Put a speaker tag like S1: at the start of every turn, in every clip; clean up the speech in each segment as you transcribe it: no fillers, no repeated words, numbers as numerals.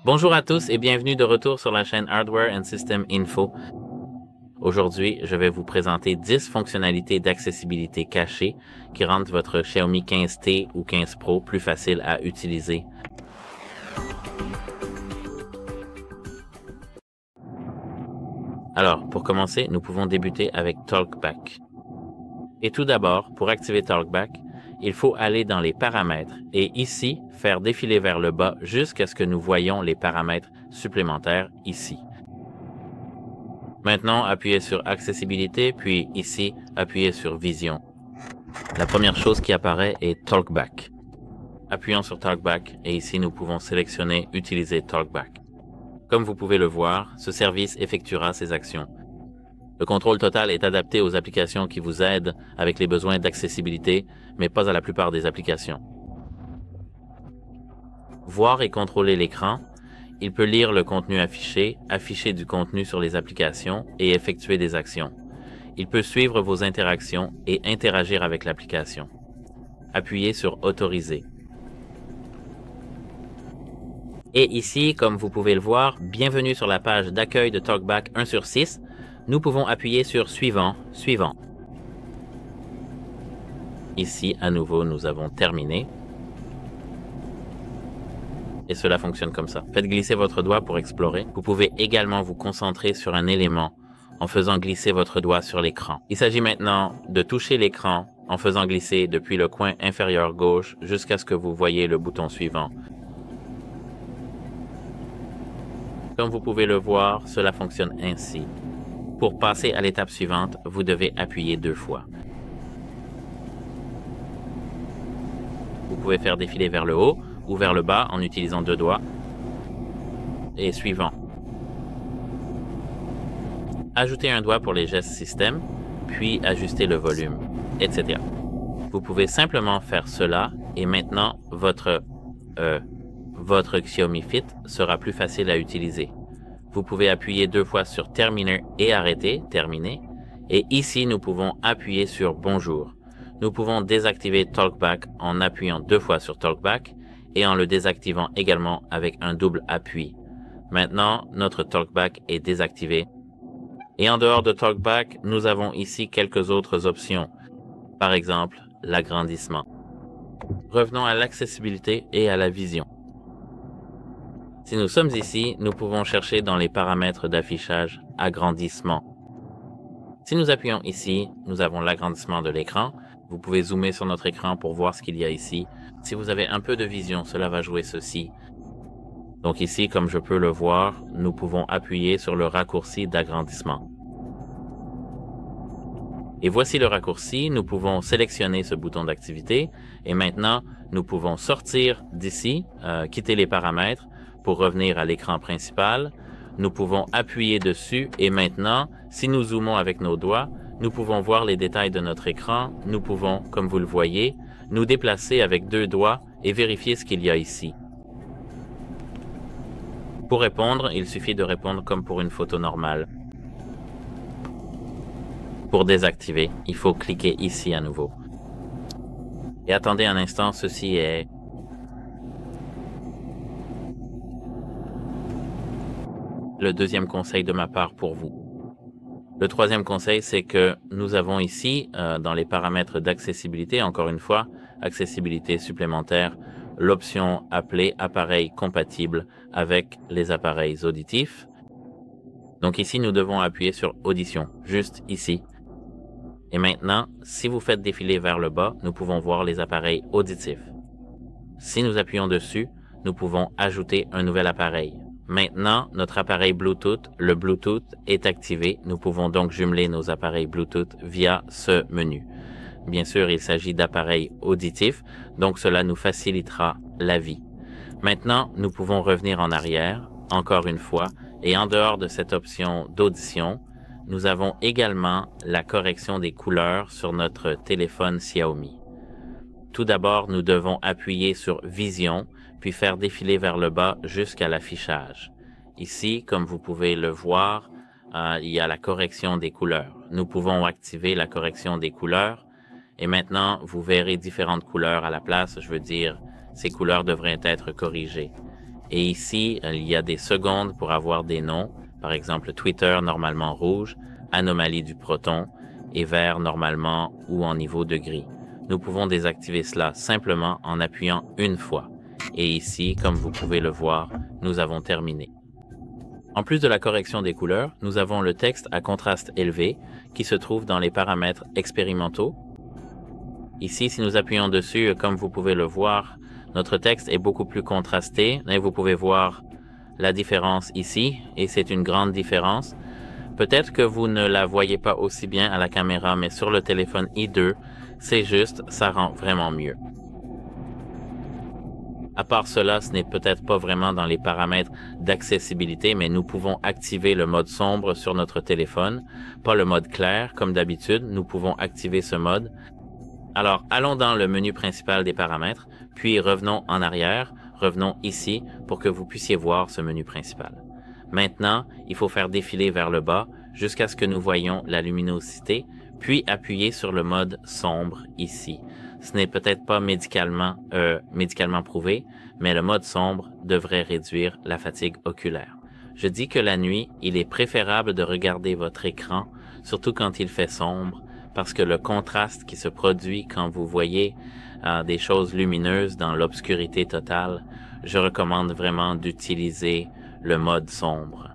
S1: Bonjour à tous et bienvenue de retour sur la chaîne Hardware and System Info. Aujourd'hui, je vais vous présenter 10 fonctionnalités d'accessibilité cachées qui rendent votre Xiaomi 15T ou 15 Pro plus facile à utiliser. Alors, pour commencer, nous pouvons débuter avec TalkBack. Et tout d'abord, pour activer TalkBack, il faut aller dans les paramètres et ici, faire défiler vers le bas jusqu'à ce que nous voyions les paramètres supplémentaires ici. Maintenant, appuyez sur Accessibilité, puis ici, appuyez sur Vision. La première chose qui apparaît est TalkBack. Appuyons sur TalkBack et ici, nous pouvons sélectionner Utiliser TalkBack. Comme vous pouvez le voir, ce service effectuera ces actions. Le contrôle total est adapté aux applications qui vous aident avec les besoins d'accessibilité, mais pas à la plupart des applications. Voir et contrôler l'écran. Il peut lire le contenu affiché, afficher du contenu sur les applications et effectuer des actions. Il peut suivre vos interactions et interagir avec l'application. Appuyez sur Autoriser. Et ici, comme vous pouvez le voir, bienvenue sur la page d'accueil de TalkBack 1 sur 6. Nous pouvons appuyer sur Suivant, Suivant. Ici, à nouveau, nous avons terminé. Et cela fonctionne comme ça. Faites glisser votre doigt pour explorer. Vous pouvez également vous concentrer sur un élément en faisant glisser votre doigt sur l'écran. Il s'agit maintenant de toucher l'écran en faisant glisser depuis le coin inférieur gauche jusqu'à ce que vous voyez le bouton suivant. Comme vous pouvez le voir, cela fonctionne ainsi. Pour passer à l'étape suivante, vous devez appuyer 2 fois. Vous pouvez faire défiler vers le haut ou vers le bas en utilisant 2 doigts. Et suivant. Ajoutez un doigt pour les gestes système, puis ajuster le volume, etc. Vous pouvez simplement faire cela et maintenant votre Xiaomi Fit sera plus facile à utiliser. Vous pouvez appuyer 2 fois sur Terminer et arrêter, terminer. Et ici, nous pouvons appuyer sur Bonjour. Nous pouvons désactiver TalkBack en appuyant 2 fois sur TalkBack et en le désactivant également avec un double appui. Maintenant, notre TalkBack est désactivé. Et en dehors de TalkBack, nous avons ici quelques autres options. Par exemple, l'agrandissement. Revenons à l'accessibilité et à la vision. Si nous sommes ici, nous pouvons chercher dans les paramètres d'affichage « Agrandissement ». Si nous appuyons ici, nous avons l'agrandissement de l'écran. Vous pouvez zoomer sur notre écran pour voir ce qu'il y a ici. Si vous avez un peu de vision, cela va jouer ceci. Donc ici, comme je peux le voir, nous pouvons appuyer sur le raccourci d'agrandissement. Et voici le raccourci. Nous pouvons sélectionner ce bouton d'activité. Et maintenant, nous pouvons sortir d'ici, quitter les paramètres, pour revenir à l'écran principal. Nous pouvons appuyer dessus et maintenant, si nous zoomons avec nos doigts, nous pouvons voir les détails de notre écran. Nous pouvons, comme vous le voyez, nous déplacer avec 2 doigts et vérifier ce qu'il y a ici. Pour répondre, il suffit de répondre comme pour une photo normale. Pour désactiver, il faut cliquer ici à nouveau. Et attendez un instant, ceci est le deuxième conseil de ma part pour vous. Le troisième conseil, c'est que nous avons ici, dans les paramètres d'accessibilité, encore une fois, accessibilité supplémentaire, l'option appelée appareil compatible avec les appareils auditifs. Donc ici, nous devons appuyer sur audition, juste ici. Et maintenant, si vous faites défiler vers le bas, nous pouvons voir les appareils auditifs. Si nous appuyons dessus, nous pouvons ajouter un nouvel appareil. Maintenant, notre appareil Bluetooth, le Bluetooth, est activé. Nous pouvons donc jumeler nos appareils Bluetooth via ce menu. Bien sûr, il s'agit d'appareils auditifs, donc cela nous facilitera la vie. Maintenant, nous pouvons revenir en arrière, encore une fois, et en dehors de cette option d'audition, nous avons également la correction des couleurs sur notre téléphone Xiaomi. Tout d'abord, nous devons appuyer sur Vision, puis faire défiler vers le bas jusqu'à l'affichage. Ici, comme vous pouvez le voir, il y a la correction des couleurs. Nous pouvons activer la correction des couleurs et maintenant, vous verrez différentes couleurs à la place. Je veux dire, ces couleurs devraient être corrigées. Et ici, il y a des secondes pour avoir des noms. Par exemple, Twitter normalement rouge, anomalie du proton, et vert normalement ou en niveau de gris. Nous pouvons désactiver cela simplement en appuyant une fois. Et ici, comme vous pouvez le voir, nous avons terminé. En plus de la correction des couleurs, nous avons le texte à contraste élevé qui se trouve dans les paramètres expérimentaux. Ici, si nous appuyons dessus, comme vous pouvez le voir, notre texte est beaucoup plus contrasté et vous pouvez voir la différence ici et c'est une grande différence. Peut-être que vous ne la voyez pas aussi bien à la caméra, mais sur le téléphone i2, c'est juste, ça rend vraiment mieux. À part cela, ce n'est peut-être pas vraiment dans les paramètres d'accessibilité, mais nous pouvons activer le mode sombre sur notre téléphone, pas le mode clair comme d'habitude, nous pouvons activer ce mode. Alors, allons dans le menu principal des paramètres, puis revenons en arrière, revenons ici pour que vous puissiez voir ce menu principal. Maintenant, il faut faire défiler vers le bas jusqu'à ce que nous voyions la luminosité, puis appuyer sur le mode sombre ici. Ce n'est peut-être pas médicalement prouvé, mais le mode sombre devrait réduire la fatigue oculaire. Je dis que la nuit, il est préférable de regarder votre écran, surtout quand il fait sombre, parce que le contraste qui se produit quand vous voyez des choses lumineuses dans l'obscurité totale, je recommande vraiment d'utiliser le mode sombre.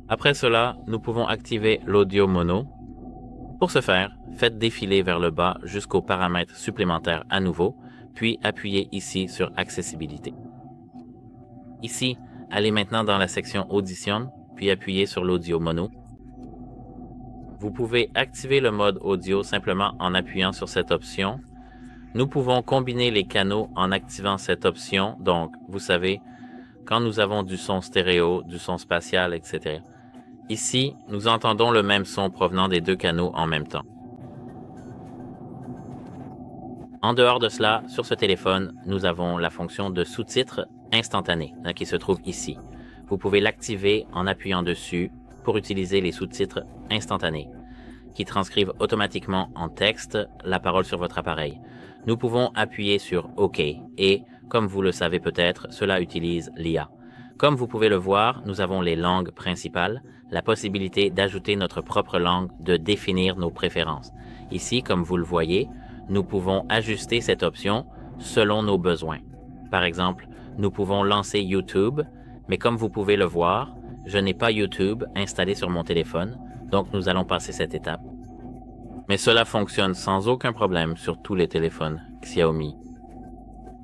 S1: Après cela, nous pouvons activer l'audio mono. Pour ce faire, faites défiler vers le bas jusqu'aux paramètres supplémentaires à nouveau, puis appuyez ici sur Accessibilité. Ici, allez maintenant dans la section Audition, puis appuyez sur l'audio mono. Vous pouvez activer le mode audio simplement en appuyant sur cette option. Nous pouvons combiner les canaux en activant cette option, donc vous savez, quand nous avons du son stéréo, du son spatial, etc. Ici, nous entendons le même son provenant des deux canaux en même temps. En dehors de cela, sur ce téléphone, nous avons la fonction de sous-titres instantanés qui se trouve ici. Vous pouvez l'activer en appuyant dessus pour utiliser les sous-titres instantanés qui transcrivent automatiquement en texte la parole sur votre appareil. Nous pouvons appuyer sur OK et, comme vous le savez peut-être, cela utilise l'IA. Comme vous pouvez le voir, nous avons les langues principales, la possibilité d'ajouter notre propre langue, de définir nos préférences. Ici, comme vous le voyez, nous pouvons ajuster cette option selon nos besoins. Par exemple, nous pouvons lancer YouTube, mais comme vous pouvez le voir, je n'ai pas YouTube installé sur mon téléphone, donc nous allons passer cette étape. Mais cela fonctionne sans aucun problème sur tous les téléphones Xiaomi.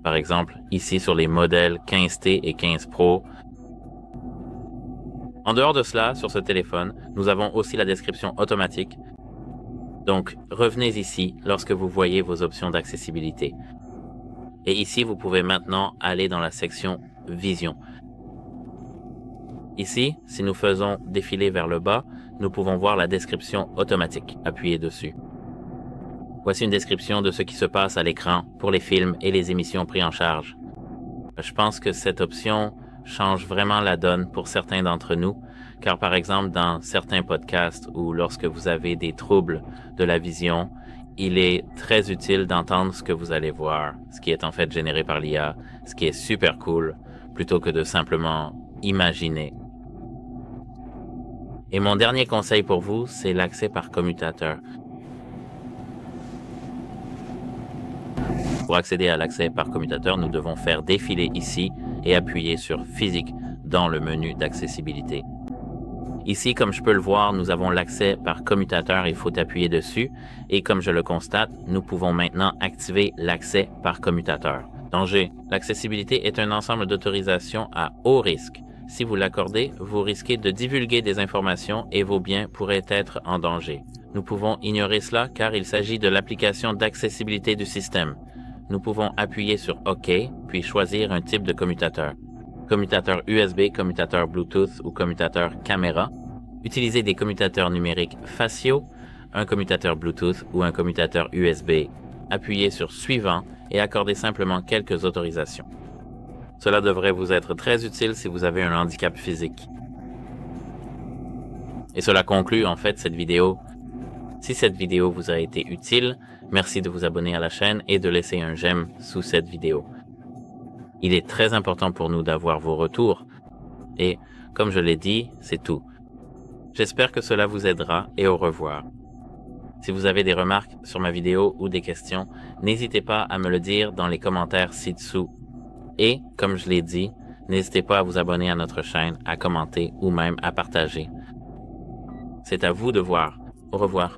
S1: Par exemple, ici sur les modèles 15T et 15 Pro. En dehors de cela, sur ce téléphone, nous avons aussi la description automatique. Donc, revenez ici lorsque vous voyez vos options d'accessibilité. Et ici, vous pouvez maintenant aller dans la section Vision. Ici, si nous faisons défiler vers le bas, nous pouvons voir la description automatique. Appuyez dessus. Voici une description de ce qui se passe à l'écran pour les films et les émissions pris en charge. Je pense que cette option change vraiment la donne pour certains d'entre nous, car par exemple dans certains podcasts ou lorsque vous avez des troubles de la vision, il est très utile d'entendre ce que vous allez voir, ce qui est en fait généré par l'IA, ce qui est super cool, plutôt que de simplement imaginer. Et mon dernier conseil pour vous, c'est l'accès par commutateur. Pour accéder à l'accès par commutateur, nous devons faire défiler ici et appuyer sur Physique dans le menu d'accessibilité. Ici, comme je peux le voir, nous avons l'accès par commutateur, il faut appuyer dessus. Et comme je le constate, nous pouvons maintenant activer l'accès par commutateur. Danger. L'accessibilité est un ensemble d'autorisations à haut risque. Si vous l'accordez, vous risquez de divulguer des informations et vos biens pourraient être en danger. Nous pouvons ignorer cela car il s'agit de l'application d'accessibilité du système. Nous pouvons appuyer sur OK, puis choisir un type de commutateur. Commutateur USB, commutateur Bluetooth ou commutateur caméra. Utiliser des commutateurs numériques faciaux, un commutateur Bluetooth ou un commutateur USB. Appuyez sur Suivant et accordez simplement quelques autorisations. Cela devrait vous être très utile si vous avez un handicap physique. Et cela conclut en fait cette vidéo. Si cette vidéo vous a été utile, merci de vous abonner à la chaîne et de laisser un j'aime sous cette vidéo. Il est très important pour nous d'avoir vos retours. Et, comme je l'ai dit, c'est tout. J'espère que cela vous aidera et au revoir. Si vous avez des remarques sur ma vidéo ou des questions, n'hésitez pas à me le dire dans les commentaires ci-dessous. Et, comme je l'ai dit, n'hésitez pas à vous abonner à notre chaîne, à commenter ou même à partager. C'est à vous de voir. Au revoir.